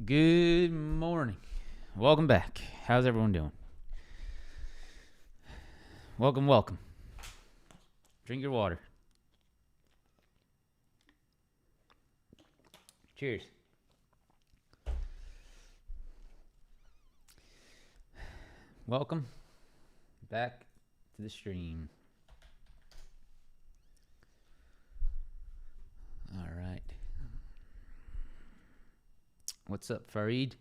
Good morning. Welcome back. How's everyone doing? Welcome. Drink your water. Cheers. Welcome back to the stream. All right. What's up, Farid?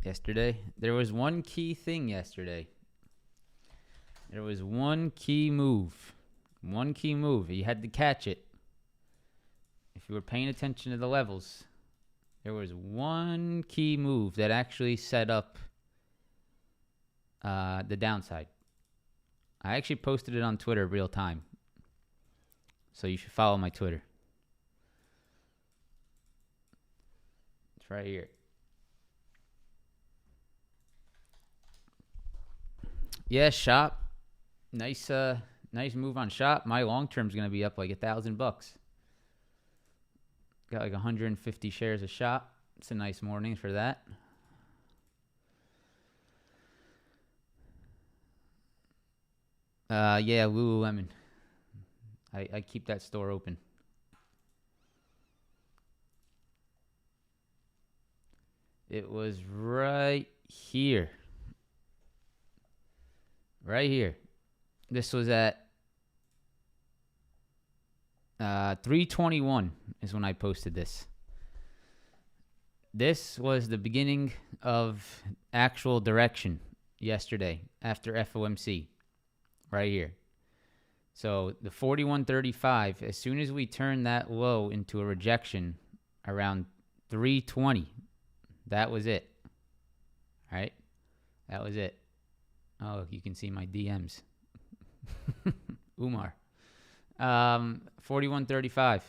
Yesterday, there was one key thing yesterday. There was one key move. You had to catch it. If you were paying attention to the levels, there was one key move that actually set up the downside. I actually posted it on Twitter real time. So you should follow my Twitter. It's right here. Yeah, Shop. Nice move on Shop. My long term's gonna be up like $1,000. Got like 150 shares of Shop. It's a nice morning for that. Yeah, Lululemon. I keep that store open. It was right here. Right here. This was at 321 is when I posted this. This was the beginning of actual direction yesterday after FOMC. Right here. So the 41.35, as soon as we turn that low into a rejection around 320, that was it. All right? That was it. Oh, you can see my DMs. Umar. 41.35.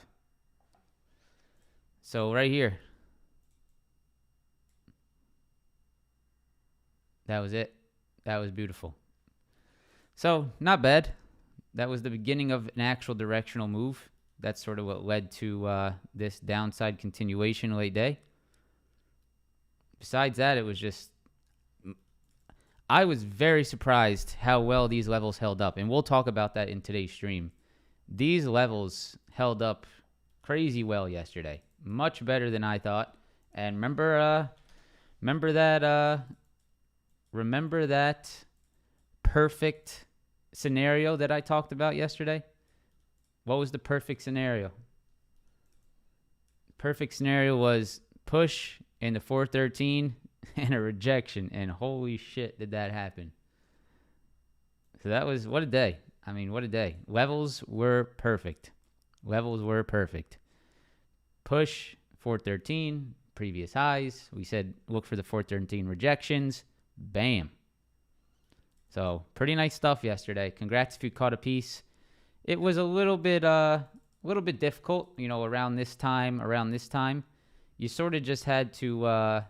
So right here. That was it. That was beautiful. So, not bad. That was the beginning of an actual directional move. That's sort of what led to this downside continuation late day. Besides that, it was just... I was very surprised how well these levels held up. And we'll talk about that in today's stream. These levels held up crazy well yesterday. Much better than I thought. And remember that perfect scenario that I talked about yesterday? What was the perfect scenario? Perfect scenario was push in the 413 and a rejection, and holy shit did that happen. So that was, what a day. I mean, what a day. Levels were perfect. Levels were perfect. Push 413, previous highs. We said look for the 413 rejections. Bam. So pretty nice stuff yesterday. Congrats if you caught a piece. It was a little bit difficult, around this time. You sort of just had to,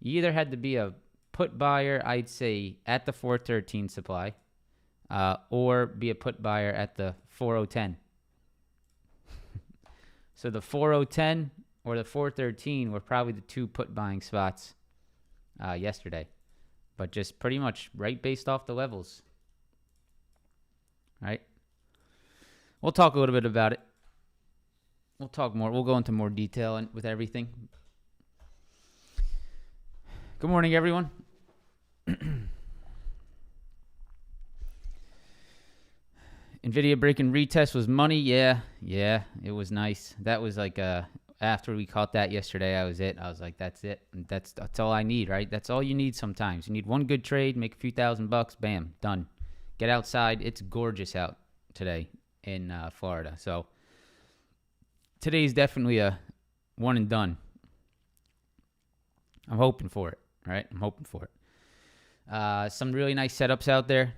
you either had to be a put buyer, I'd say, at the 413 supply, or be a put buyer at the 4010. So the 4010 or the 413 were probably the two put buying spots yesterday. But just pretty much right based off the levels. Right? We'll talk a little bit about it. We'll talk more. We'll go into more detail with everything. Good morning, everyone. Nvidia breaking retest was money. Yeah, it was nice. That was like after we caught that yesterday, I was like, that's it. That's all I need, right? That's all you need sometimes. You need one good trade, make a few $1,000, bam, done. Get outside. It's gorgeous out today in Florida. So today's definitely a one and done. I'm hoping for it, right? I'm hoping for it. Some really nice setups out there.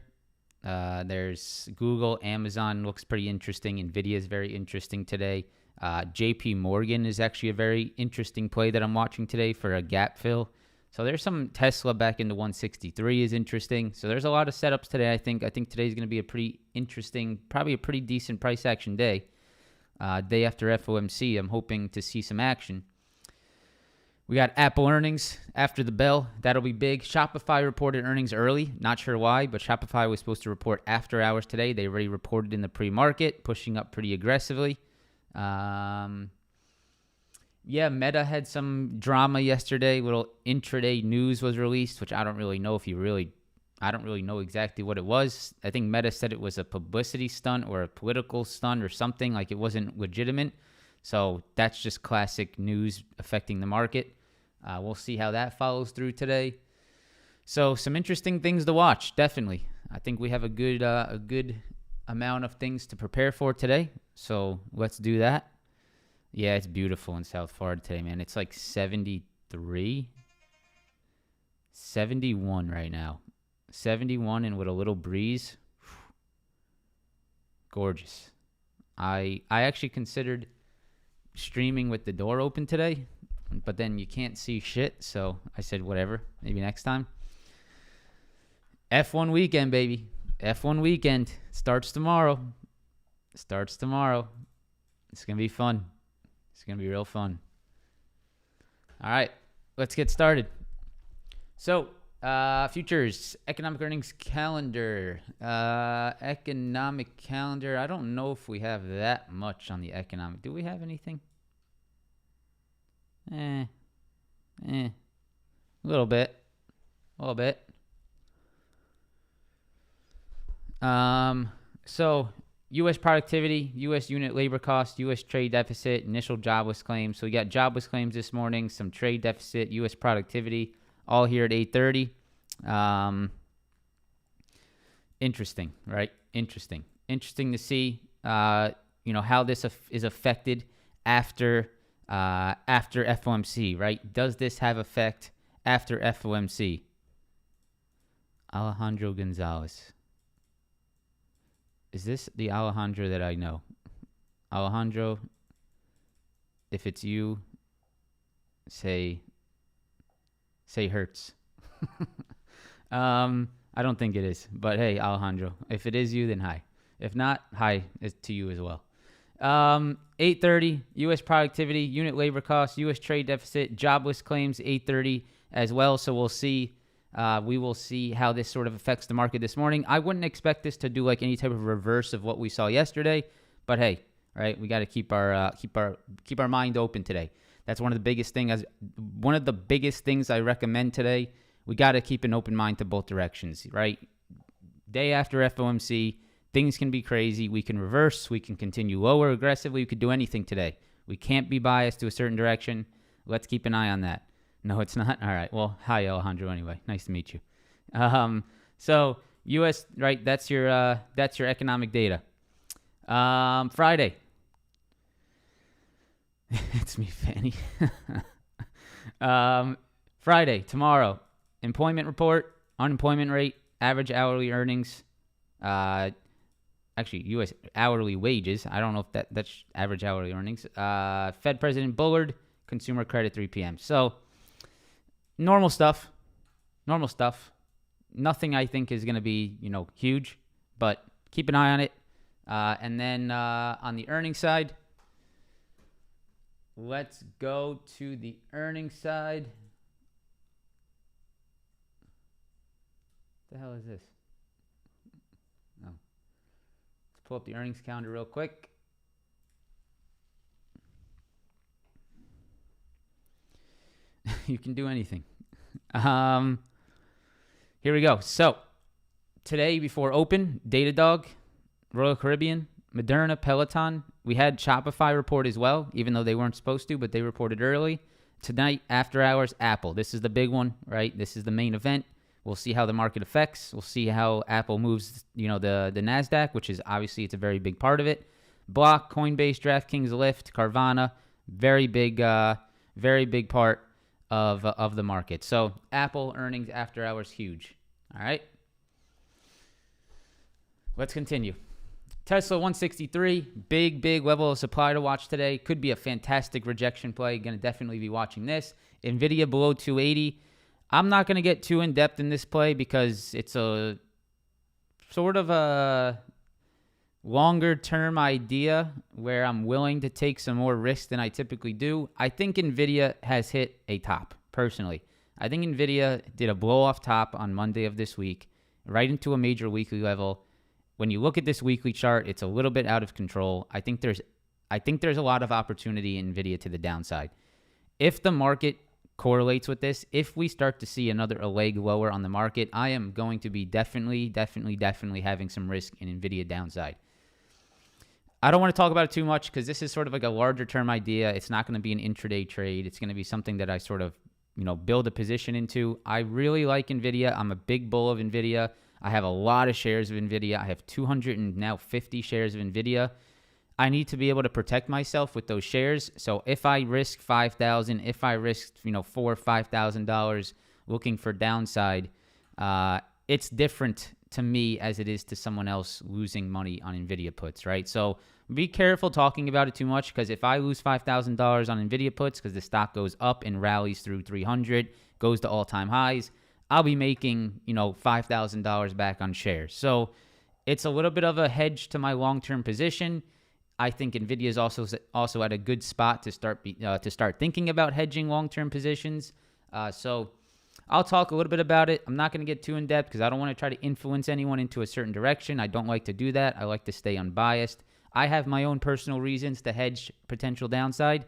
There's Google, Amazon looks pretty interesting. Nvidia is very interesting today. JP Morgan is actually a very interesting play that I'm watching today for a gap fill. So there's some Tesla back into 163 is interesting. So there's a lot of setups today. I think today's going to be a pretty interesting, probably a pretty decent price action day. Day after FOMC, I'm hoping to see some action. We got Apple earnings after the bell. That'll be big. Shopify reported earnings early. Not sure why, but Shopify was supposed to report after hours today. They already reported in the pre-market, pushing up pretty aggressively. Meta had some drama yesterday. Little intraday news was released, which I don't really know exactly what it was. I think Meta said it was a publicity stunt or a political stunt or something, like it wasn't legitimate. So that's just classic news affecting the market. We'll see how that follows through today. So some interesting things to watch, definitely. I think we have a good amount of things to prepare for today. So let's do that. Yeah, it's beautiful in South Florida today, man. It's like 73, 71 right now. 71 and with a little breeze. Gorgeous. I actually considered streaming with the door open today, but then you can't see shit, so I said whatever, maybe next time. F1 weekend, baby. F1 weekend starts tomorrow. It's going to be fun. It's going to be real fun. All right, let's get started. So, futures, economic earnings calendar. Economic calendar. I don't know if we have that much on the economic. Do we have anything? A little bit. So U.S. productivity, U.S. unit labor cost, U.S. trade deficit, initial jobless claims. So we got jobless claims this morning, some trade deficit, U.S. productivity, all here at 8:30. Interesting, right? Interesting to see, how this is affected after FOMC, right? Does this have effect after FOMC? Alejandro Gonzalez. Is this the Alejandro that I know? Alejandro, if it's you, say Hertz. I don't think it is, but hey, Alejandro, if it is you, then hi. If not, hi to you as well. 8:30, U.S. productivity, unit labor costs, U.S. trade deficit, jobless claims, 8:30 as well. So we'll see. We will see how this sort of affects the market this morning. I wouldn't expect this to do like any type of reverse of what we saw yesterday, but hey, right? We got to keep our mind open today. That's one of the biggest things I recommend today. We got to keep an open mind to both directions, right? Day after FOMC, things can be crazy. We can reverse. We can continue lower aggressively. We could do anything today. We can't be biased to a certain direction. Let's keep an eye on that. No, it's not. All right. Well, hi, Alejandro. Anyway, nice to meet you. So U.S. right? That's your economic data. Friday. It's me, Fanny. Friday, tomorrow, employment report, unemployment rate, average hourly earnings, actually, U.S. hourly wages. I don't know if that's average hourly earnings. Fed President Bullard, consumer credit 3 p.m. So, normal stuff. Normal stuff. Nothing I think is going to be, huge, but keep an eye on it. And then on the earnings side, let's go to the earnings side. What the hell is this? Oh. Let's pull up the earnings calendar real quick. You can do anything. Here we go. So, today before open, Datadog, Royal Caribbean, Moderna, Peloton. We had Shopify report as well, even though they weren't supposed to, but they reported early. Tonight, after hours, Apple. This is the big one, right? This is the main event. We'll see how the market affects. We'll see how Apple moves, the NASDAQ, which is obviously it's a very big part of it. Block, Coinbase, DraftKings, Lyft, Carvana, very big part of the market. So Apple earnings after hours, huge. All right. Let's continue. Tesla 163, big level of supply to watch today. Could be a fantastic rejection play. Going to definitely be watching this. Nvidia below 280. I'm not going to get too in-depth in this play because it's a sort of a longer-term idea where I'm willing to take some more risk than I typically do. I think Nvidia has hit a top, personally. I think Nvidia did a blow-off top on Monday of this week, right into a major weekly level. When you look at this weekly chart, it's a little bit out of control. I think there's a lot of opportunity in Nvidia to the downside. If the market correlates with this, if we start to see a leg lower on the market, I am going to be definitely having some risk in Nvidia downside. I don't want to talk about it too much because this is sort of like a larger term idea. It's not going to be an intraday trade. It's going to be something that I sort of, build a position into. I really like Nvidia. I'm a big bull of Nvidia. I have a lot of shares of Nvidia. I have 250 shares of Nvidia. I need to be able to protect myself with those shares. So if I risk $5,000, if I risk $4,000 or $5,000 looking for downside, it's different to me as it is to someone else losing money on Nvidia puts, right? So be careful talking about it too much because if I lose $5,000 on Nvidia puts because the stock goes up and rallies through 300, goes to all-time highs, I'll be making, $5,000 back on shares. So it's a little bit of a hedge to my long-term position. I think Nvidia is also at a good spot to start thinking about hedging long-term positions. So I'll talk a little bit about it. I'm not going to get too in-depth because I don't want to try to influence anyone into a certain direction. I don't like to do that. I like to stay unbiased. I have my own personal reasons to hedge potential downside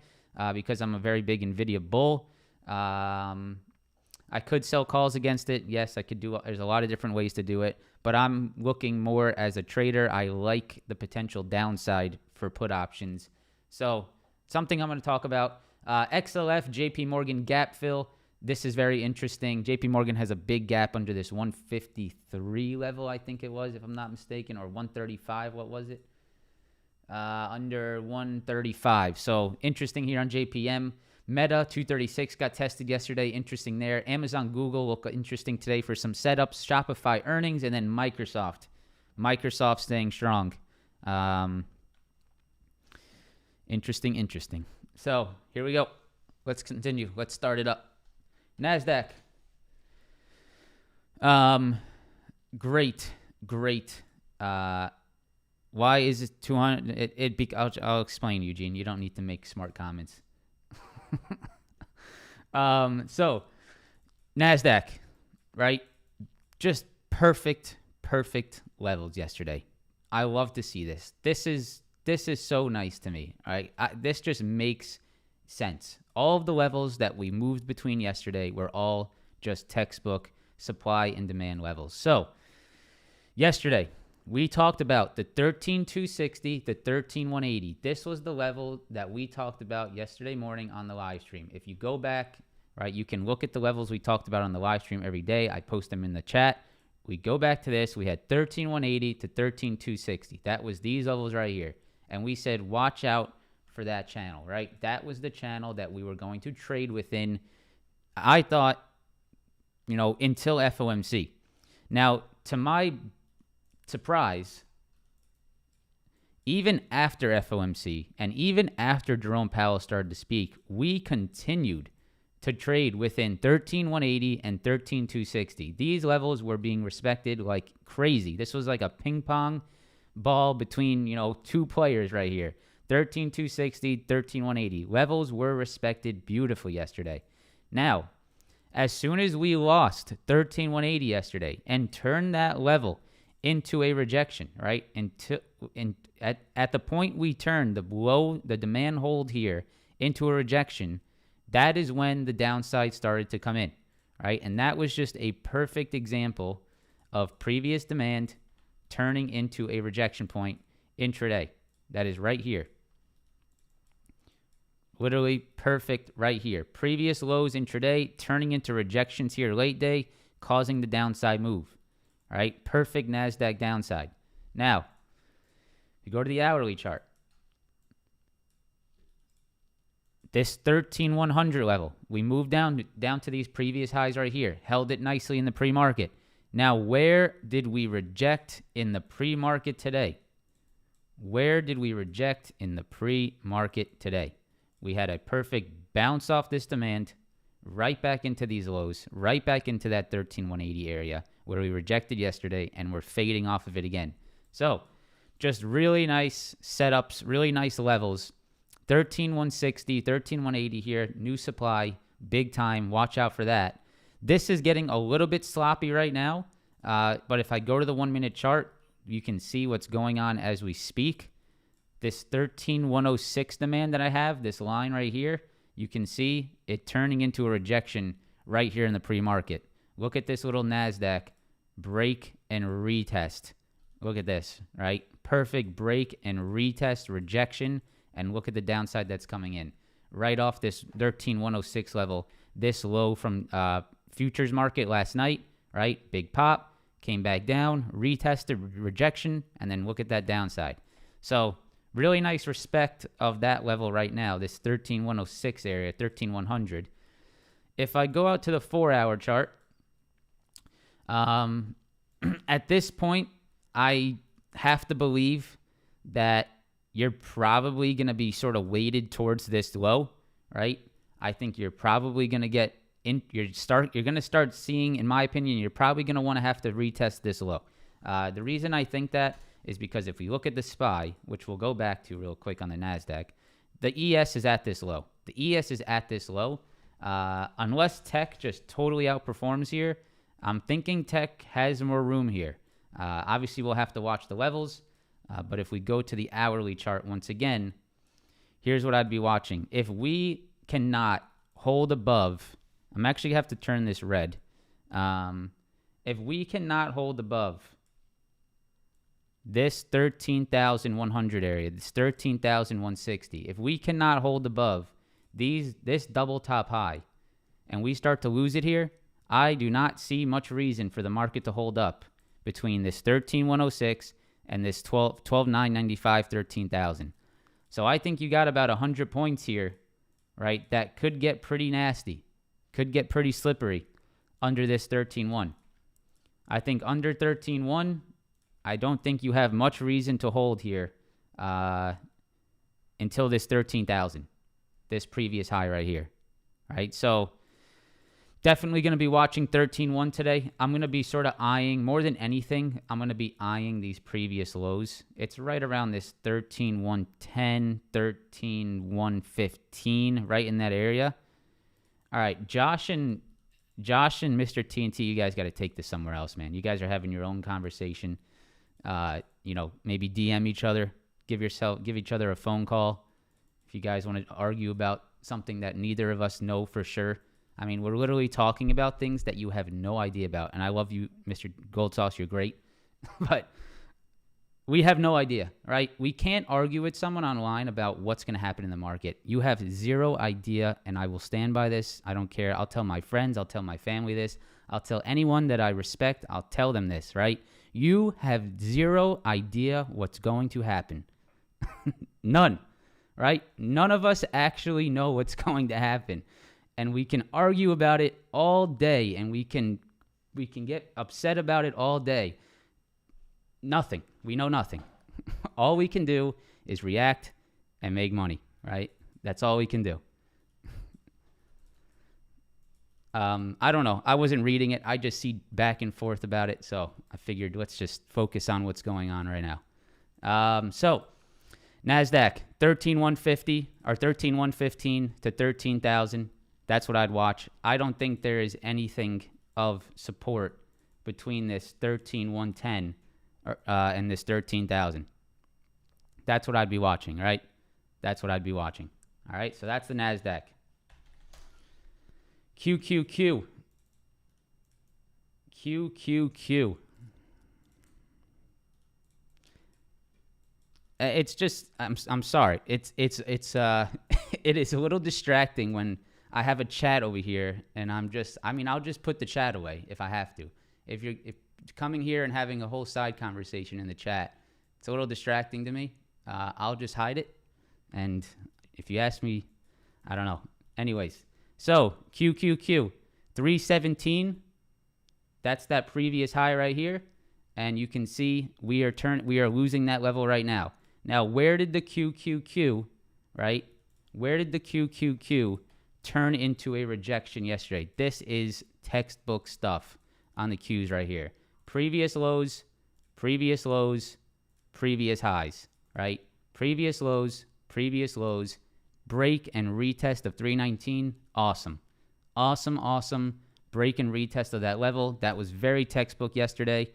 because I'm a very big Nvidia bull. I could sell calls against it. Yes, I could do. There's a lot of different ways to do it, but I'm looking more as a trader. I like the potential downside for put options. So something I'm going to talk about. XLF, JP gap fill. This is very interesting. JP Morgan has a big gap under this 153 level, I think it was, if I'm not mistaken, or 135. What was it? Under 135. So interesting here on JPM. Meta 236 got tested yesterday. Interesting there. Amazon, Google look interesting today for some setups. Shopify earnings, and then Microsoft. Microsoft staying strong. Interesting. So here we go. Let's continue. Let's start it up. NASDAQ. Great. Why is it 200? I'll explain, Eugene. You don't need to make smart comments. So NASDAQ, right? Just perfect levels yesterday. I love to see this. This is so nice to me. All right. This just makes sense. All of the levels that we moved between yesterday were all just textbook supply and demand levels. So yesterday, we talked about the 13,260, the 13,180. This was the level that we talked about yesterday morning on the live stream. If you go back, right, you can look at the levels we talked about on the live stream every day. I post them in the chat. We go back to this. We had 13,180 to 13,260. That was these levels right here. And we said, watch out for that channel, right? That was the channel that we were going to trade within, I thought, until FOMC. Now, to my surprise, even after FOMC and even after Jerome Powell started to speak, we continued to trade within 13,180 and 13,260. These levels were being respected like crazy. This was like a ping pong ball between, two players right here. 13,260, 13,180. Levels were respected beautifully yesterday. Now, as soon as we lost 13,180 yesterday and turned that level into a rejection, right? At the point we turned the demand hold here into a rejection, that is when the downside started to come in, right? And that was just a perfect example of previous demand turning into a rejection point intraday. That is right here. Literally perfect right here. Previous lows intraday turning into rejections here late day, causing the downside move. All right, perfect NASDAQ downside. Now, you go to the hourly chart. This 13,100 level, we moved down to these previous highs right here, held it nicely in the pre-market. Now, where did we reject in the pre-market today? Where did we reject in the pre-market today? We had a perfect bounce off this demand, right back into these lows, right back into that 13,180 area where we rejected yesterday, and we're fading off of it again. So, just really nice setups, really nice levels. 13,160, 13,180 here, new supply, big time. Watch out for that. This is getting a little bit sloppy right now, but if I go to the 1-minute chart, you can see what's going on as we speak. This 13,106 demand that I have, this line right here, you can see it turning into a rejection right here in the pre-market. Look at this little NASDAQ break and retest. Look at this, right? Perfect break and retest rejection. And look at the downside that's coming in. Right off this 13,106 level, this low from futures market last night, right? Big pop, came back down, retested rejection, and then look at that downside. So really nice respect of that level right now, this 13,106 area, 13,100. If I go out to the 4-hour chart, at this point, I have to believe that you're probably going to be sort of weighted towards this low, right? I think you're probably going to get in. You're going to start seeing, in my opinion, you're probably going to want to have to retest this low. The reason I think that is because if we look at the SPY, which we'll go back to real quick on the NASDAQ, the ES is at this low. The ES is at this low. Unless tech just totally outperforms here, I'm thinking tech has more room here. Obviously, we'll have to watch the levels. But if we go to the hourly chart once again, here's what I'd be watching. If we cannot hold above, I'm actually going to have to turn this red. If we cannot hold above this 13,100 area, this 13,160, if we cannot hold above this double top high and we start to lose it here, I do not see much reason for the market to hold up between this 13,106 and this 12,995, 13,000. So I think you got about 100 points here, right? That could get pretty nasty, could get pretty slippery under this 13.1. I think under 13.1, I don't think you have much reason to hold here until this 13,000, this previous high right here, right? So definitely going to be watching 13.1 today. I'm going to be sort of eyeing, more than anything, I'm going to be eyeing these previous lows. It's right around this 13.110, 13.115, right in that area. All right, Josh and Mr. TNT, you guys got to take this somewhere else, man. You guys are having your own conversation. Maybe DM each other, give each other a phone call. If you guys want to argue about something that neither of us know for sure. I mean, we're literally talking about things that you have no idea about. And I love you, Mr. Gold Sauce. You're great. But we have no idea, right? We can't argue with someone online about what's going to happen in the market. You have zero idea, and I will stand by this. I don't care. I'll tell my friends. I'll tell my family this. I'll tell anyone that I respect. I'll tell them this, right? You have zero idea what's going to happen. None, right? None of us actually know what's going to happen. And we can argue about it all day, and we can get upset about it all day. Nothing. We know nothing. All we can do is react and make money, right? That's all we can do. I don't know. I wasn't reading it. I just see back and forth about it. So I figured let's just focus on what's going on right now. So NASDAQ, 13,150 or 13,115 to 13,000. That's what I'd watch. I don't think there is anything of support between this 13,110 and this 13,000. That's what I'd be watching, right? That's what I'd be watching. All right, so that's the NASDAQ. QQQ. QQQ. It's just I'm sorry. It is a little distracting when I have a chat over here and I'll just put the chat away if I have to. If coming here and having a whole side conversation in the chat, it's a little distracting to me. I'll just hide it. And if you ask me, I don't know. Anyways, so QQQ 317. That's that previous high right here, and you can see we are losing that level right now. Now, where did the QQQ, right? Where did the QQQ turn into a rejection yesterday? This is textbook stuff on the Qs right here. Previous lows, previous highs, right? Previous lows, break and retest of 319. Awesome. Break and retest of that level. That was very textbook yesterday.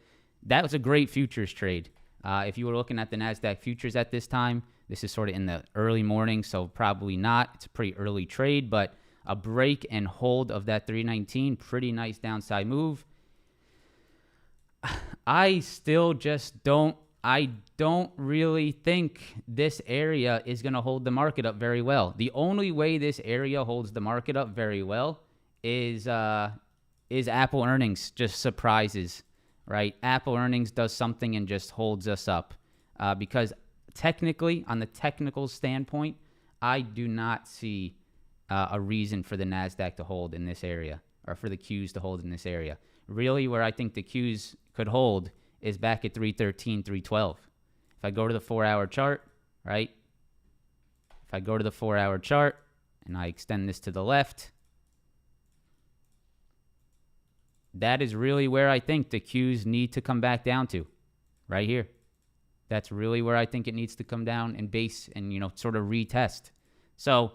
That was a great futures trade. If you were looking at the NASDAQ futures at this time, this is sort of in the early morning, so probably not. It's a pretty early trade, but a break and hold of that 319, pretty nice downside move. I still just don't really think this area is going to hold the market up very well. The only way this area holds the market up very well is Apple earnings just surprises, right? Apple earnings does something and just holds us up. Because technically, on the technical standpoint, I do not see a reason for the NASDAQ to hold in this area or for the Qs to hold in this area. Really, where I think the Qs could hold is back at 313, 312. If I go to the 4-hour chart, right? If I go to the 4-hour chart and I extend this to the left, that is really where I think the Qs need to come back down to, right here. That's really where I think it needs to come down and base and, sort of retest. So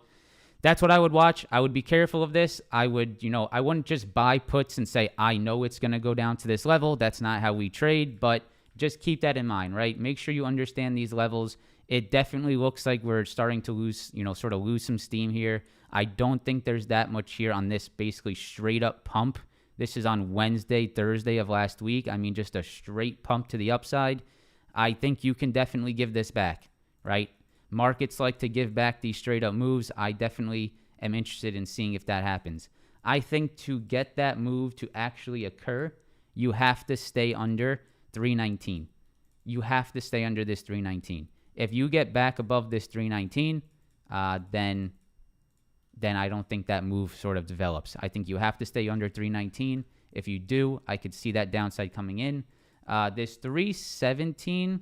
that's what I would watch. I would be careful of this. I wouldn't just buy puts and say, I know it's going to go down to this level. That's not how we trade, but just keep that in mind, right? Make sure you understand these levels. It definitely looks like we're starting to lose some steam here. I don't think there's that much here on this basically straight up pump. This is on Wednesday, Thursday of last week. I mean, just a straight pump to the upside. I think you can definitely give this back, right? Markets like to give back these straight up moves. I definitely am interested in seeing if that happens. I think to get that move to actually occur, you have to stay under 319. You have to stay under this 319. If you get back above this 319, then I don't think that move sort of develops. I think you have to stay under 319. If you do, I could see that downside coming in. This 317,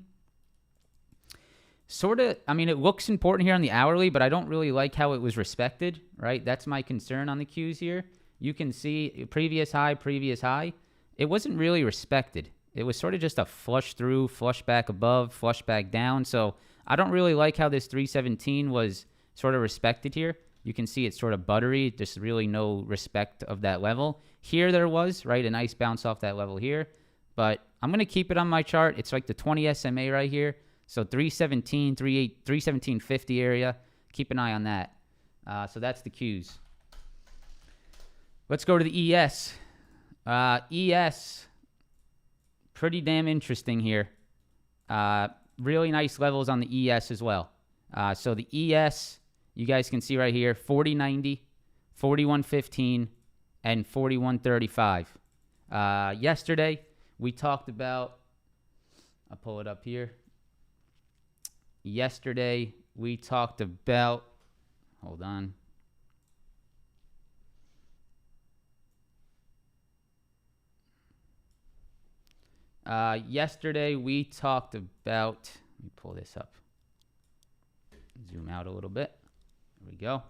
it looks important here on the hourly, but I don't really like how it was respected, right? That's my concern on the Qs here. You can see previous high. It wasn't really respected. It was sort of just a flush through, flush back above, flush back down. So I don't really like how this 317 was sort of respected here. You can see it's sort of buttery, just really no respect of that level. Here there was, right, a nice bounce off that level here. But I'm going to keep it on my chart. It's like the 20 SMA right here. So 317, 317.50 area. Keep an eye on that. So that's the Qs. Let's go to the ES. ES, pretty damn interesting here. Really nice levels on the ES as well. So the ES, you guys can see right here, 40.90, 41.15, and 41.35. Yesterday, we talked about, I'll pull it up here. Yesterday, we talked about, hold on. Yesterday, we talked about, let me pull this up. Zoom out a little bit. There we go.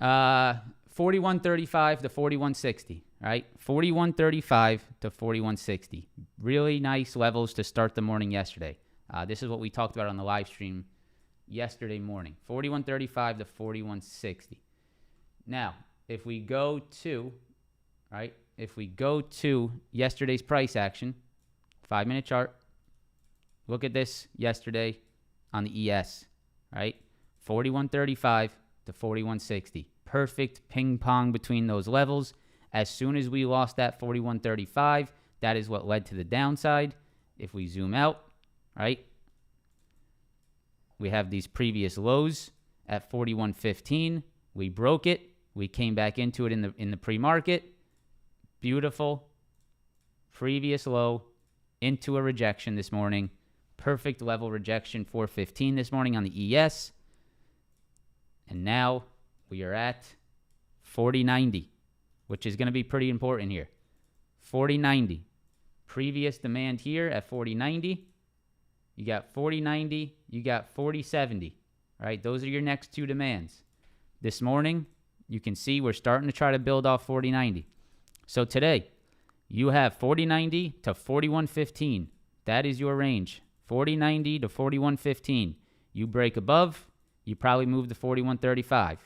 41.35 to 41.60, right? 41.35 to 41.60. Really nice levels to start the morning yesterday. This is what we talked about on the live stream yesterday morning. 41.35 to 41.60. Now, if we go to, right? If we go to yesterday's price action, 5-minute chart, look at this yesterday on the ES, right? 41.35 to 41.60. Perfect ping pong between those levels. As soon as we lost that 41.35, that is what led to the downside. If we zoom out, right? We have these previous lows at 41.15. We broke it. We came back into it in the pre-market. Beautiful. Previous low into a rejection this morning. Perfect level rejection 415 this morning on the ES. And now we are at 40.90, which is going to be pretty important here. 40.90. Previous demand here at 40.90. You got 40.90. You got 40.70. Right? Those are your next two demands. This morning, you can see we're starting to try to build off 40.90. So today, you have 40.90 to 41.15. That is your range. 40.90 to 41.15. You break above, you probably move to 41.35,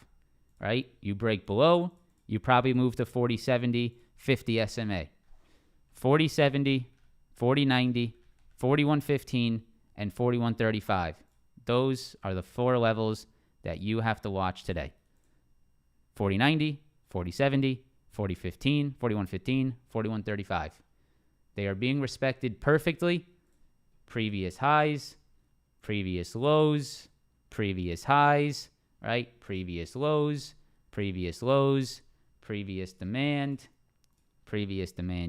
right? You break below, you probably move to 40.70, 50 SMA. 40.70, 40.90, 41.15, and 41.35. Those are the four levels that you have to watch today. 40.90, 40.70, 40.15, 41.15, 41.35. They are being respected perfectly. Previous highs, previous lows, previous highs, right? Previous lows, previous lows, previous demand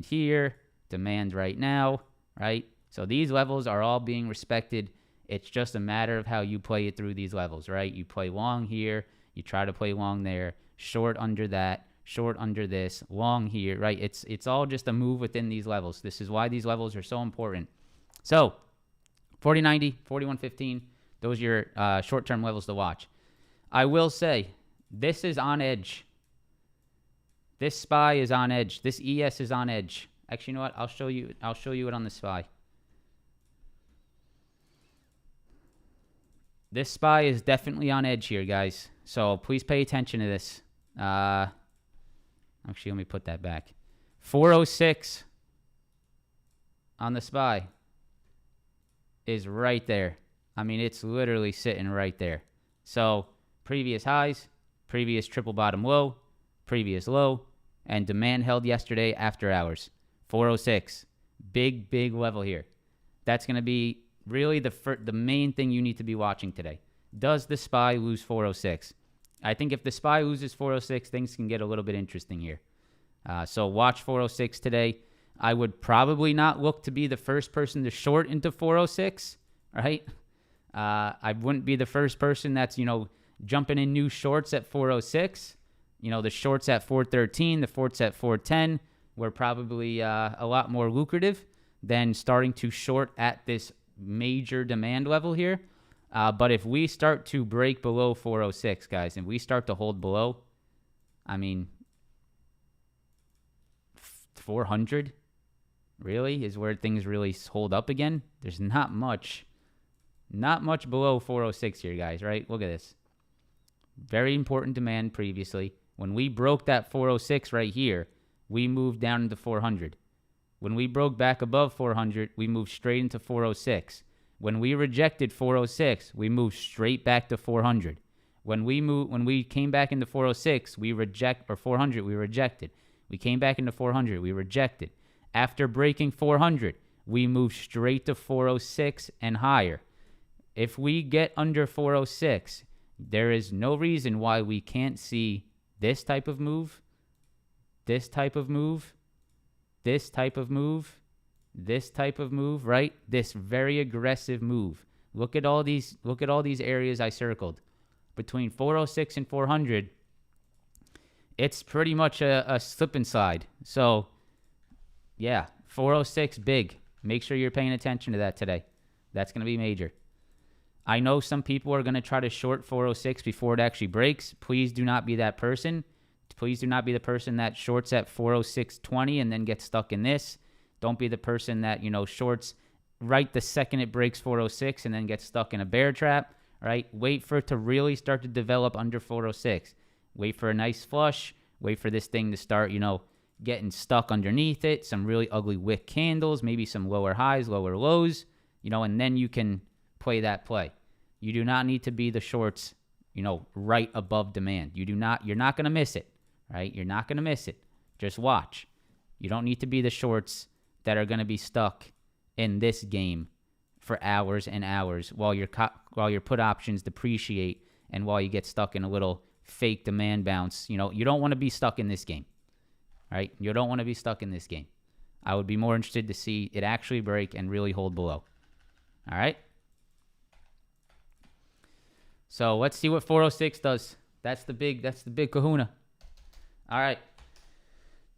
here, demand right now, right? So these levels are all being respected. It's just a matter of how you play it through these levels, right? You play long here, you try to play long there, short under that, short under this, long here, right? It's all just a move within these levels. This is why these levels are so important. So 40.90, 41.15, those are your short-term levels to watch. I will say, this is on edge. This SPY is on edge. This ES is on edge. Actually, you know what? I'll show you it on the SPY. This SPY is definitely on edge here, guys. So please pay attention to this. Actually, let me put that back. 406 on the SPY is right there. I mean, it's literally sitting right there. So previous highs, previous triple bottom low, previous low, and demand held yesterday after hours. 406. Big, big level here. That's going to be really the main thing you need to be watching today. Does the SPY lose 406? I think if the SPY loses 406, things can get a little bit interesting here. So watch 406 today. I would probably not look to be the first person to short into 406, right? I wouldn't be the first person that's, jumping in new shorts at 406. The shorts at 413, the shorts at 410 were probably a lot more lucrative than starting to short at this major demand level here. But if we start to break below 406, guys, and we start to hold below, 400 really is where things really hold up again. There's not much below 406 here, guys, right? Look at this. Very important demand previously. When we broke that 406 right here, we moved down into 400. When we broke back above 400, we moved straight into 406. When we rejected 406, we moved straight back to 400. When we came back into 406, 400, we rejected. We came back into 400, we rejected. After breaking 400, we moved straight to 406 and higher. If we get under 406, there is no reason why we can't see this type of move, this type of move, this type of move, this type of move, right? This very aggressive move Look at all these areas I circled. Between 406 and 400, it's pretty much a slip and slide. So, yeah, 406 big. Make sure you're paying attention to that today. That's going to be major. I know some people are going to try to short 406 before it actually breaks. Please do not be that person. Please do not be the person that shorts at 406.20 and then gets stuck in this. Don't be the person that, shorts right the second it breaks 406 and then gets stuck in a bear trap, right? Wait for it to really start to develop under 406. Wait for a nice flush. Wait for this thing to start, getting stuck underneath it. Some really ugly wick candles, maybe some lower highs, lower lows, and then you can play that play. You do not need to be the shorts, right above demand. You're not going to miss it, right? You're not going to miss it. Just watch. You don't need to be the shorts that are going to be stuck in this game for hours and hours while your put options depreciate and while you get stuck in a little fake demand bounce. You don't want to be stuck in this game, right? You don't want to be stuck in this game. I would be more interested to see it actually break and really hold below. All right? So let's see what 406 does. That's the big kahuna. All right.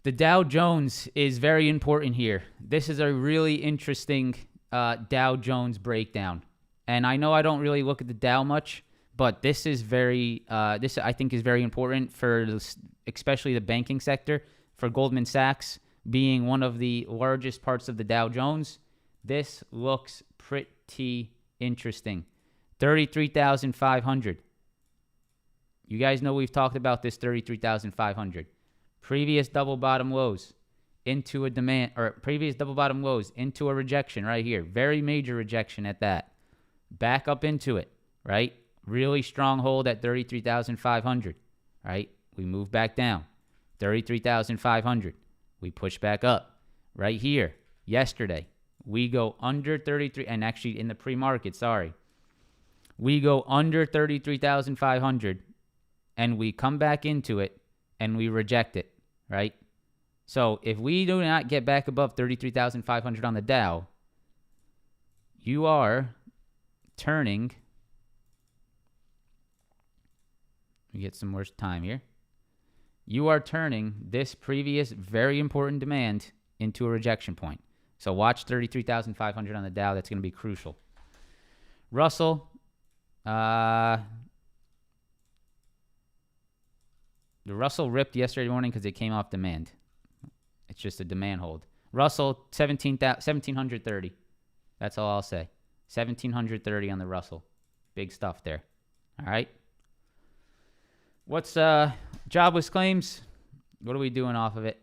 The Dow Jones is very important here. This is a really interesting Dow Jones breakdown. And I know I don't really look at the Dow much, but this is this I think is very important for especially the banking sector. For Goldman Sachs being one of the largest parts of the Dow Jones, this looks pretty interesting. 33,500. You guys know we've talked about this 33,500. Previous double bottom lows into a demand, or previous double bottom lows into a rejection right here. Very major rejection at that. Back up into it, right? Really strong hold at 33,500, right? We move back down. 33,500. We push back up. Right here, yesterday, we go under 33, and actually in the pre-market, we go under 33,500, and we come back into it, and we reject it, right? So if we do not get back above 33,500 on the Dow, you are turning. Let me get some more time here. You are turning this previous very important demand into a rejection point. So watch 33,500 on the Dow. That's going to be crucial. Russell, the Russell ripped yesterday morning because it came off demand. It's just a demand hold. Russell, 1,730. That's all I'll say. 1,730 on the Russell. Big stuff there. All right. What's jobless claims? What are we doing off of it?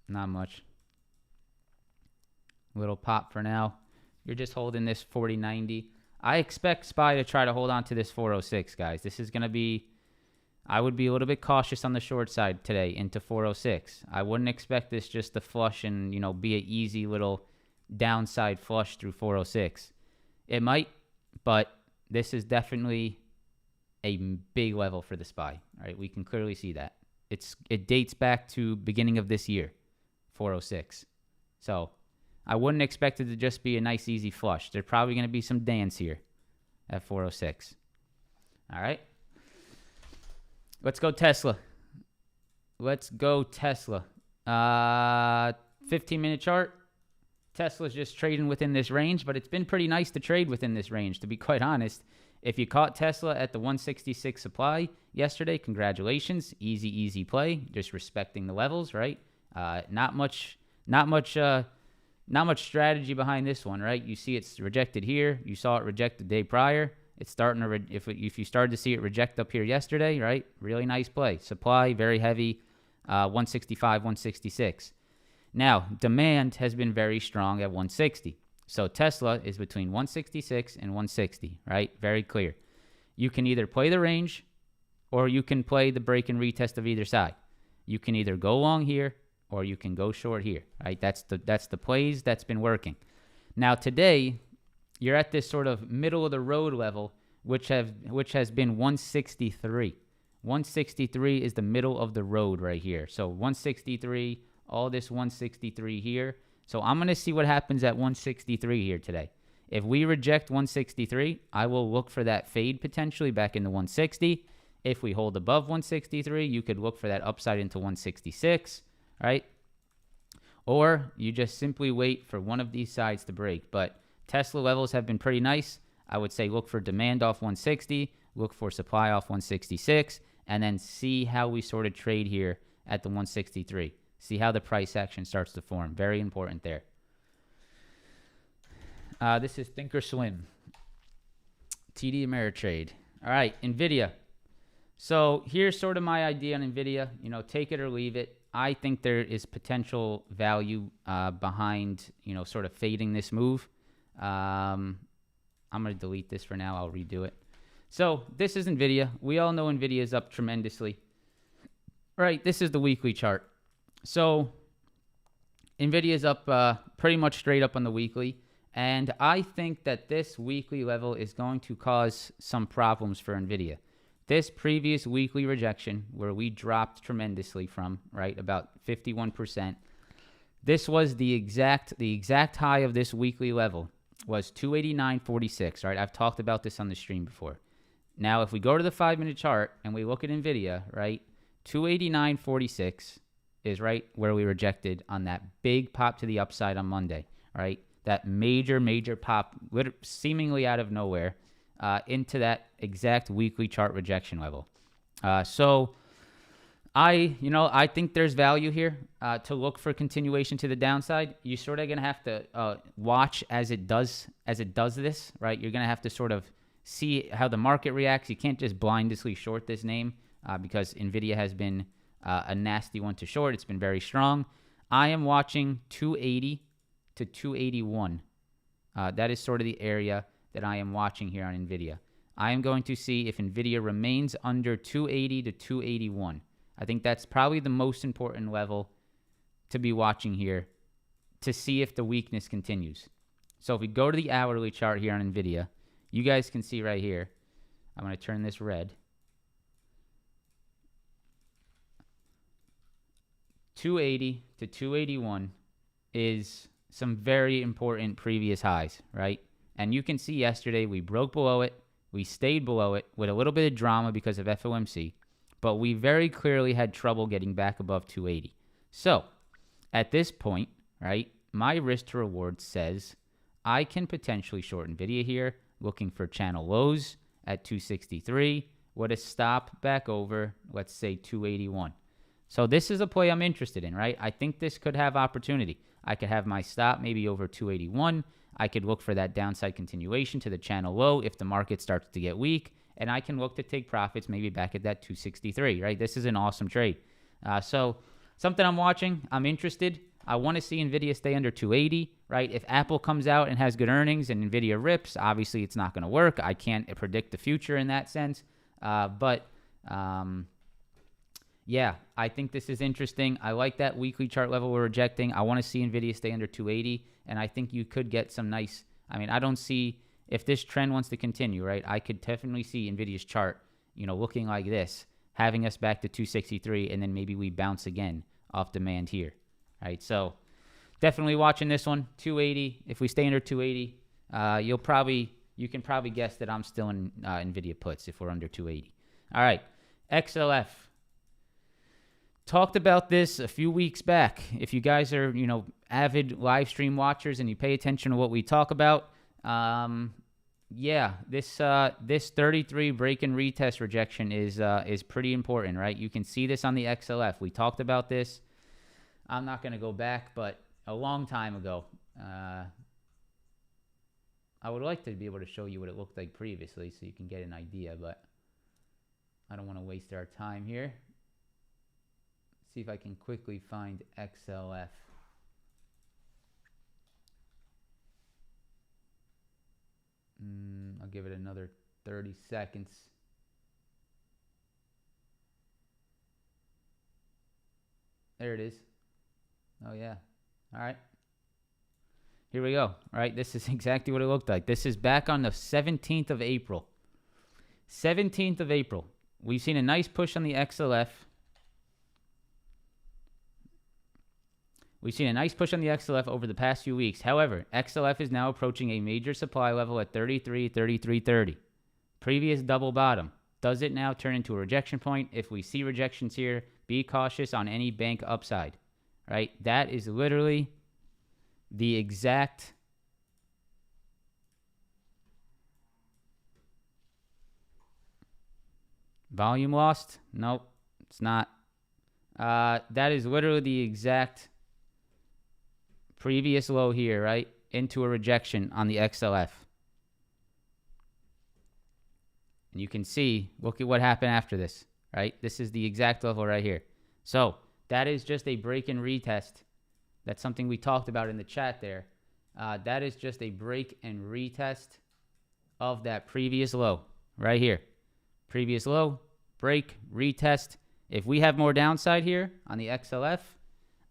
Not much. Little pop for now. You're just holding this 40.90. I expect SPY to try to hold on to this 406, guys. This is going to be, I would be a little bit cautious on the short side today into 406. I wouldn't expect this just to flush and, be an easy little downside flush through 406. It might, but this is definitely a big level for the SPY. All right, we can clearly see that. It dates back to beginning of this year, 406. So I wouldn't expect it to just be a nice, easy flush. There's probably going to be some dance here at 406. All right. Let's go Tesla. 15-minute chart. Tesla's just trading within this range, but it's been pretty nice to trade within this range, to be quite honest. If you caught Tesla at the 166 supply yesterday, congratulations. Easy play. Just respecting the levels, right? Not much strategy behind this one, right? You see it's rejected here. You saw it reject the day prior. It's starting to, if you started to see it reject up here yesterday, right? Really nice play. Supply, very heavy, 165, 166. Now, demand has been very strong at 160. So Tesla is between 166 and 160, right? Very clear. You can either play the range or you can play the break and retest of either side. You can either go long here or you can go short here, right? That's the plays that's been working. Now today, you're at this sort of middle of the road level, which has been 163. 163 is the middle of the road right here. So 163, all this 163 here. So I'm going to see what happens at 163 here today. If we reject 163, I will look for that fade potentially back into 160. If we hold above 163, you could look for that upside into 166, right? Or you just simply wait for one of these sides to break. But Tesla levels have been pretty nice. I would say look for demand off 160, look for supply off 166, and then see how we sort of trade here at the 163. See how the price action starts to form. Very important there. This is Thinkorswim. TD Ameritrade. All right, Nvidia. So here's sort of my idea on Nvidia. Take it or leave it. I think there is potential value behind, sort of fading this move. I'm going to delete this for now. I'll redo it. So this is Nvidia. We all know Nvidia is up tremendously. Right, this is the weekly chart. So Nvidia is up pretty much straight up on the weekly. And I think that this weekly level is going to cause some problems for Nvidia. This previous weekly rejection, where we dropped tremendously from, right, about 51%, this was the exact high of this weekly level was 289.46, right? I've talked about this on the stream before. Now, if we go to the 5-minute chart and we look at Nvidia, right, 289.46 is right where we rejected on that big pop to the upside on Monday, right? That major pop, seemingly out of nowhere, into that exact weekly chart rejection level. So I think there's value here to look for continuation to the downside. You're sort of going to have to watch as it does this, right? You're going to have to sort of see how the market reacts. You can't just blindly short this name because Nvidia has been a nasty one to short. It's been very strong. I am watching 280 to 281. That is sort of the area that I am watching here on Nvidia. I am going to see if Nvidia remains under 280 to 281. I think that's probably the most important level to be watching here to see if the weakness continues. So if we go to the hourly chart here on Nvidia, you guys can see right here. I'm going to turn this red. 280 to 281 is some very important previous highs, right? And you can see yesterday we broke below it. We stayed below it with a little bit of drama because of FOMC, but we very clearly had trouble getting back above 280. So at this point, right, my risk to reward says I can potentially short Nvidia here, looking for channel lows at 263 with a stop back over, let's say 281. So this is a play I'm interested in, right? I think this could have opportunity. I could have my stop maybe over 281. I could look for that downside continuation to the channel low if the market starts to get weak, and I can look to take profits maybe back at that 263, right? This is an awesome trade. So something I'm watching, I'm interested. I want to see Nvidia stay under 280, right? If Apple comes out and has good earnings and Nvidia rips, obviously it's not going to work. I can't predict the future in that sense. Yeah, I think this is interesting. I like that weekly chart level we're rejecting. I want to see Nvidia stay under 280, and I think you could get some nice, I don't see, if this trend wants to continue, right, I could definitely see Nvidia's chart, looking like this, having us back to 263, and then maybe we bounce again off demand here, right? So definitely watching this one, 280. If we stay under 280, you can probably guess that I'm still in Nvidia puts if we're under 280. All right, XLF. Talked about this a few weeks back. If you guys are, avid live stream watchers and you pay attention to what we talk about, this 33 break and retest rejection is pretty important, right? You can see this on the XLF. We talked about this. I'm not going to go back, but a long time ago. I would like to be able to show you what it looked like previously so you can get an idea, but I don't want to waste our time here. See if I can quickly find XLF. I'll give it another 30 seconds. There it is. Oh, yeah. All right. Here we go. All right. This is exactly what it looked like. This is back on the 17th of April. 17th of April. We've seen a nice push on the XLF. We've seen a nice push on the XLF over the past few weeks. However, XLF is now approaching a major supply level at 33, 33.30. Previous double bottom. Does it now turn into a rejection point? If we see rejections here, be cautious on any bank upside, right? That is literally the exact volume lost. Nope, it's not. That is literally the exact previous low here, right? Into a rejection on the XLF. And you can see, look at what happened after this, right? This is the exact level right here. So that is just a break and retest. That's something we talked about in the chat there. That is just a break and retest of that previous low right here. Previous low, break, retest. If we have more downside here on the XLF,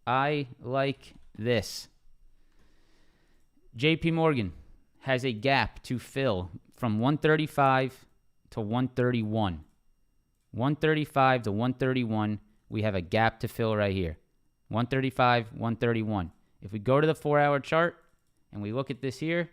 I like this. JP Morgan has a gap to fill from 135 to 131. 135 to 131, we have a gap to fill right here. 135, 131. If we go to the 4-hour chart and we look at this here,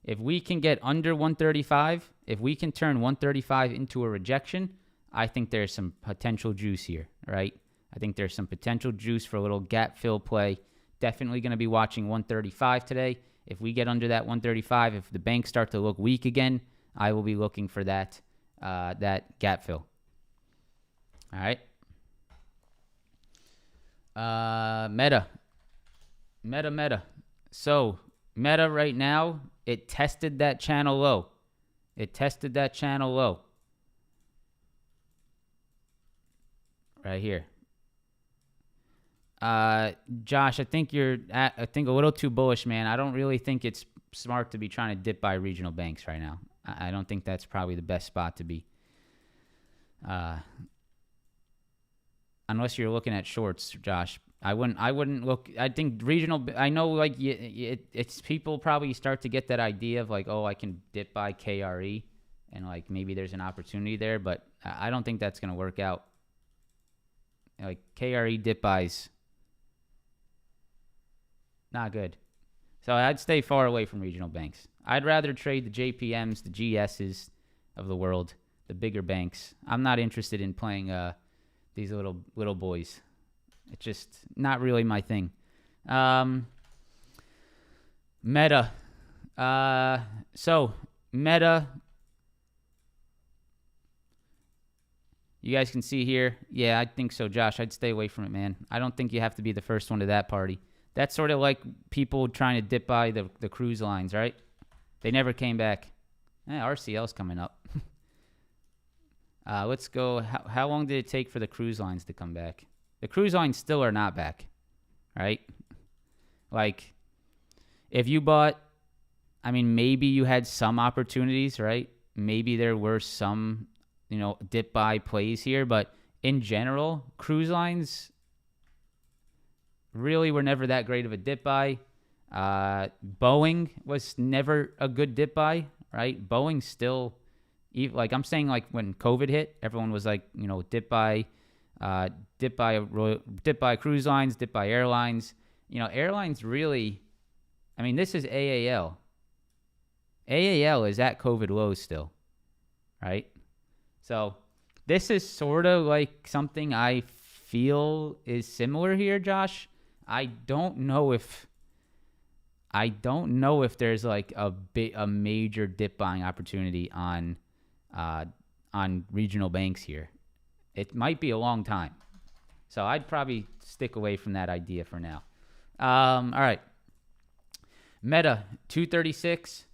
if we can get under 135, if we can turn 135 into a rejection, I think there's some potential juice here, right? I think there's some potential juice for a little gap fill play. Definitely going to be watching 135 today. If we get under that 135, if the banks start to look weak again, I will be looking for that gap fill. All right. Meta. So Meta right now, it tested that channel low. Right here. Josh, I think you're a little too bullish, man. I don't really think it's smart to be trying to dip by regional banks right now. I don't think that's probably the best spot to be. Unless you're looking at shorts, Josh. I wouldn't look. I think regional. I know, like, it's people probably start to get that idea of like, oh, I can dip by KRE, and like maybe there's an opportunity there, but I don't think that's gonna work out. Like KRE dip buys, not good. So I'd stay far away from regional banks. I'd rather trade the JPMs, the GSs of the world, the bigger banks. I'm not interested in playing these little boys. It's just not really my thing. Meta. So Meta. You guys can see here. Yeah, I think so, Josh. I'd stay away from it, man. I don't think you have to be the first one to that party. That's sort of like people trying to dip by the cruise lines, right? They never came back. RCL's coming up. Let's go. How long did it take for the cruise lines to come back? The cruise lines still are not back, right? Like, if you bought, I mean, maybe you had some opportunities, right? Maybe there were some, dip buy plays here, but in general, cruise lines really were never that great of a dip buy. Boeing was never a good dip buy, right? Boeing still, like I'm saying, like when COVID hit, everyone was like, dip buy cruise lines, dip buy airlines. Airlines really, I mean, this is AAL. AAL is at COVID lows still, right? So this is sort of like something I feel is similar here, Josh. I don't know if there's like a major dip buying opportunity on regional banks here. It might be a long time. So I'd probably stick away from that idea for now. All right. Meta 236.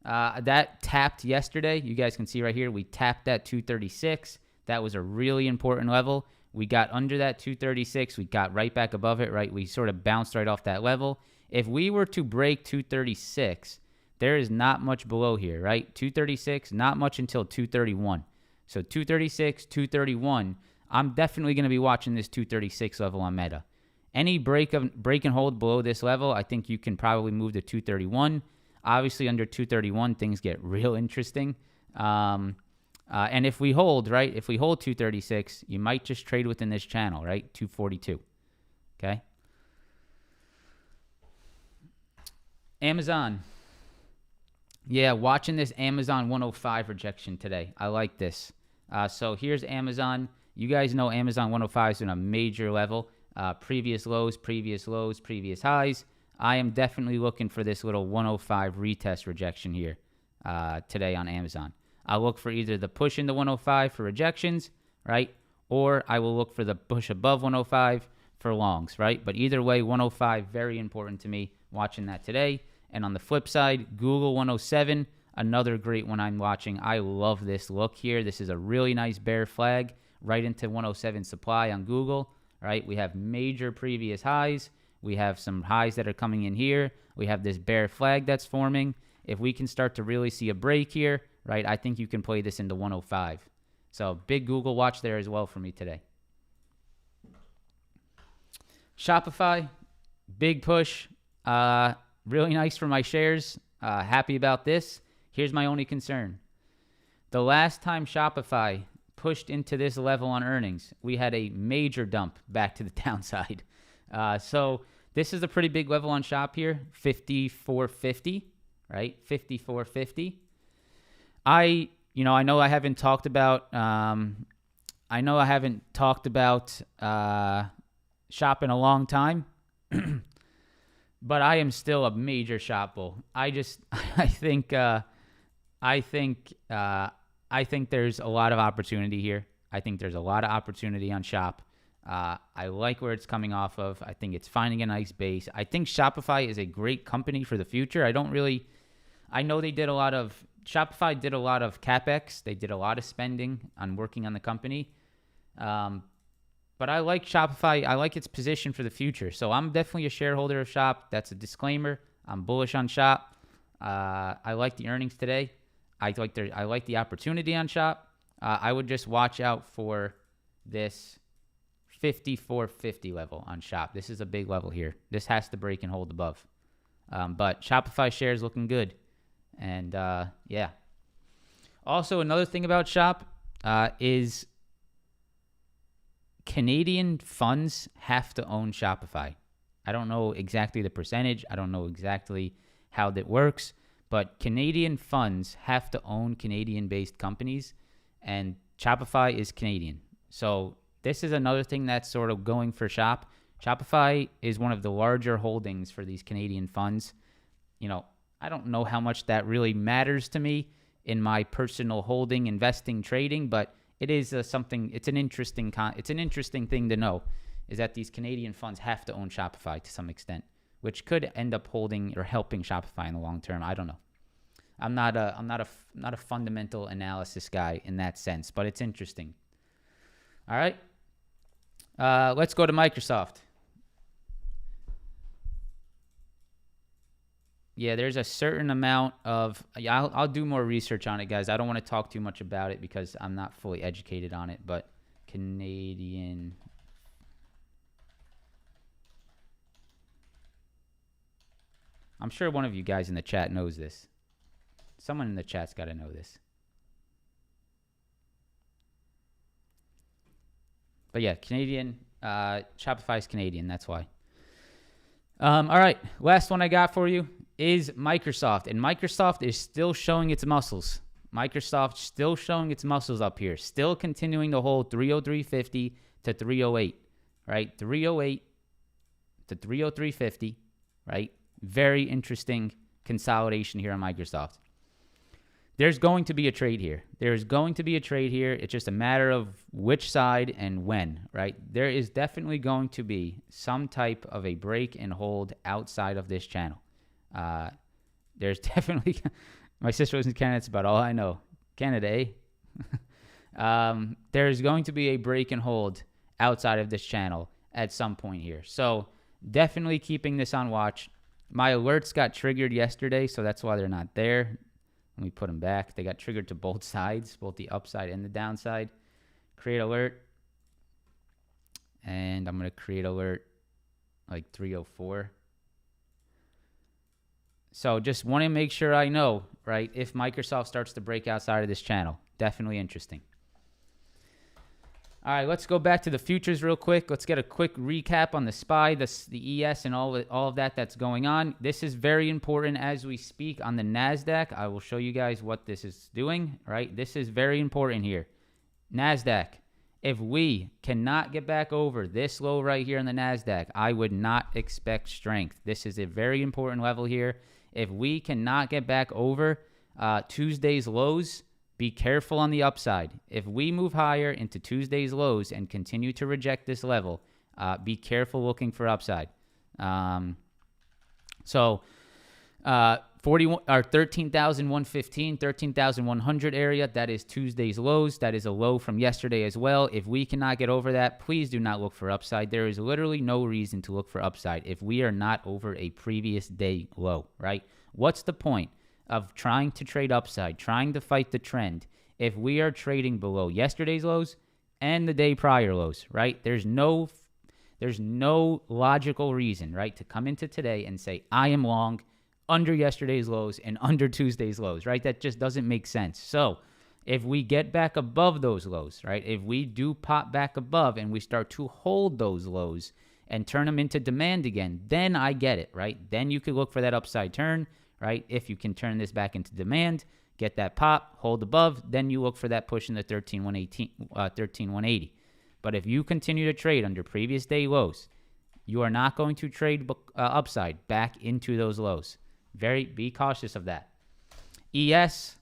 That tapped yesterday. You guys can see right here, we tapped that 236. That was a really important level. We got under that 236. We got right back above it, right? We sort of bounced right off that level. If we were to break 236, there is not much below here, right? 236, not much until 231. So 236, 231, I'm definitely going to be watching this 236 level on Meta. Any break and hold below this level, I think you can probably move to 231. Obviously, under 231, things get real interesting. And if we hold, right, if we hold 236, you might just trade within this channel, right, 242. Okay? Amazon. Yeah, watching this Amazon 105 rejection today. I like this. So here's Amazon. You guys know Amazon 105 is in a major level. Previous lows, previous highs. I am definitely looking for this little 105 retest rejection here today on Amazon. I'll look for either the push into 105 for rejections, right? Or I will look for the push above 105 for longs, right? But either way, 105, very important to me, watching that today. And on the flip side, Google 107, another great one I'm watching. I love this look here. This is a really nice bear flag right into 107 supply on Google, right? We have major previous highs. We have some highs that are coming in here. We have this bear flag that's forming. If we can start to really see a break here, right, I think you can play this into 105. So big Google watch there as well for me today. Shopify, big push. Really nice for my shares. Happy about this. Here's my only concern. The last time Shopify pushed into this level on earnings, we had a major dump back to the downside. So this is a pretty big level on Shop here, 54.50, right? 54.50. I know I haven't talked about Shop in a long time. But I am still a major Shop bull. I think there's a lot of opportunity here. I think there's a lot of opportunity on Shop. I like where it's coming off of. I think it's finding a nice base. I think Shopify is a great company for the future. I know Shopify did a lot of CapEx. They did a lot of spending on working on the company. But I like Shopify. I like its position for the future. So I'm definitely a shareholder of Shop. That's a disclaimer. I'm bullish on Shop. I like the earnings today. I like the opportunity on Shop. I would just watch out for this 54.50 level on Shop. This is a big level here. This has to break and hold above. But Shopify shares looking good. And yeah. Also, another thing about Shop is Canadian funds have to own Shopify. I don't know exactly the percentage. I don't know exactly how that works. But Canadian funds have to own Canadian-based companies. And Shopify is Canadian. So this is another thing that's sort of going for Shop. Shopify is one of the larger holdings for these Canadian funds. I don't know how much that really matters to me in my personal holding, investing, trading, but it is something. It's an interesting thing to know, is that these Canadian funds have to own Shopify to some extent, which could end up holding or helping Shopify in the long term. I don't know. I'm not a fundamental analysis guy in that sense, but it's interesting. All right, let's go to Microsoft. Yeah, there's a certain amount of... I'll do more research on it, guys. I don't want to talk too much about it because I'm not fully educated on it, but Canadian... I'm sure one of you guys in the chat knows this. Someone in the chat's got to know this. But yeah, Canadian... Shopify is Canadian, that's why. All right, last one I got for you is Microsoft. And Microsoft is still showing its muscles. Microsoft still showing its muscles up here. Still continuing to hold 303.50 to 308, right? 308 to 303.50, right? Very interesting consolidation here on Microsoft. There's going to be a trade here. There's going to be a trade here. It's just a matter of which side and when, right? There is definitely going to be some type of a break and hold outside of this channel. There's definitely... My sister was in Canada. It's about all I know. Canada, eh? There's going to be a break and hold outside of this channel at some point here. So definitely keeping this on watch. My alerts got triggered yesterday, so that's why they're not there. Let me put them back. They got triggered to both sides, both the upside and the downside. Create alert. And I'm going to create alert like 304. So just want to make sure I know, right, if Microsoft starts to break outside of this channel. Definitely interesting. All right, let's go back to the futures real quick. Let's get a quick recap on the SPY, the ES, and all of that that's going on. This is very important as we speak on the NASDAQ. I will show you guys what this is doing, right? This is very important here. NASDAQ, if we cannot get back over this low right here in the NASDAQ, I would not expect strength. This is a very important level here. If we cannot get back over Tuesday's lows, be careful on the upside. If we move higher into Tuesday's lows and continue to reject this level, be careful looking for upside. 13,115, 13,100 area, that is Tuesday's lows. That is a low from yesterday as well. If we cannot get over that, please do not look for upside. There is literally no reason to look for upside if we are not over a previous day low, right? What's the point of trying to trade upside, trying to fight the trend, if we are trading below yesterday's lows and the day prior lows, right? There's no logical reason, right, to come into today and say, I am long under yesterday's lows and under Tuesday's lows, right? That just doesn't make sense. So if we get back above those lows, right, if we do pop back above and we start to hold those lows and turn them into demand again, then I get it, right? Then you could look for that upside turn, right? If you can turn this back into demand, get that pop, hold above, then you look for that push in the 13,180. But if you continue to trade under previous day lows, you are not going to trade upside back into those lows. Be cautious of that. ES,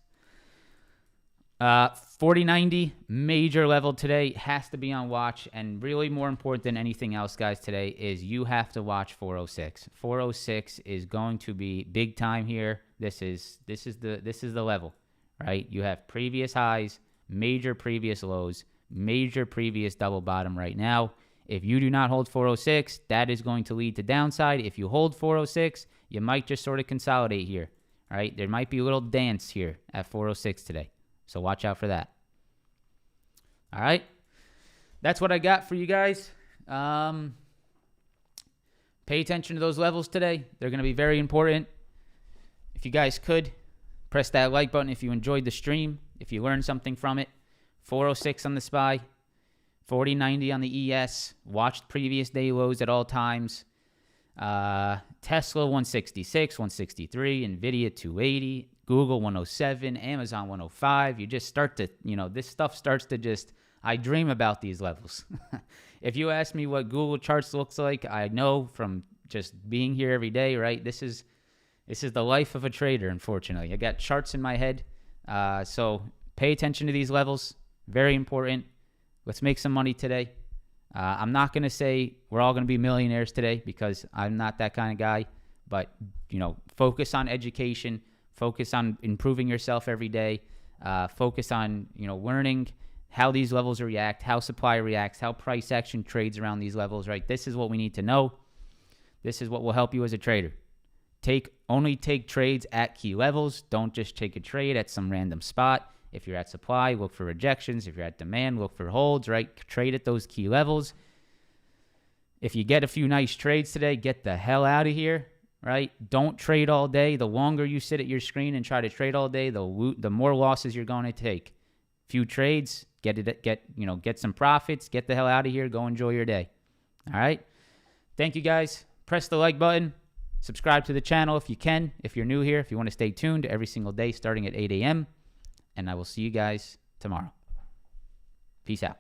4090, major level today, has to be on watch. And really more important than anything else, guys, today is you have to watch 406. 406 is going to be big time here. This is the level, right? You have previous highs, major previous lows, major previous double bottom right now. If you do not hold 406, that is going to lead to downside. If you hold 406, you might just sort of consolidate here, right? There might be a little dance here at 406 today. So watch out for that. All right. That's what I got for you guys. Pay attention to those levels today. They're going to be very important. If you guys could, press that like button if you enjoyed the stream, if you learned something from it. 406 on the SPY, 4090 on the ES. Watched previous day lows at all times. Tesla 166, 163, Nvidia 280, Google 107, Amazon 105. You just start to, this stuff starts to just, I dream about these levels. If you ask me what Google charts looks like, I know from just being here every day, right? This is the life of a trader, unfortunately. I got charts in my head. So pay attention to these levels. Very important. Let's make some money today. I'm not going to say we're all going to be millionaires today because I'm not that kind of guy. But, focus on education. Focus on improving yourself every day. Focus on, learning how these levels react, how supply reacts, how price action trades around these levels, right? This is what we need to know. This is what will help you as a trader. Only take trades at key levels. Don't just take a trade at some random spot. If you're at supply, look for rejections. If you're at demand, look for holds, right? Trade at those key levels. If you get a few nice trades today, get the hell out of here, right? Don't trade all day. The longer you sit at your screen and try to trade all day, the more losses you're going to take. Few trades, get some profits, get the hell out of here, go enjoy your day. All right? Thank you, guys. Press the like button. Subscribe to the channel if you can. If you're new here, if you want to stay tuned every single day starting at 8 a.m., and I will see you guys tomorrow. Peace out.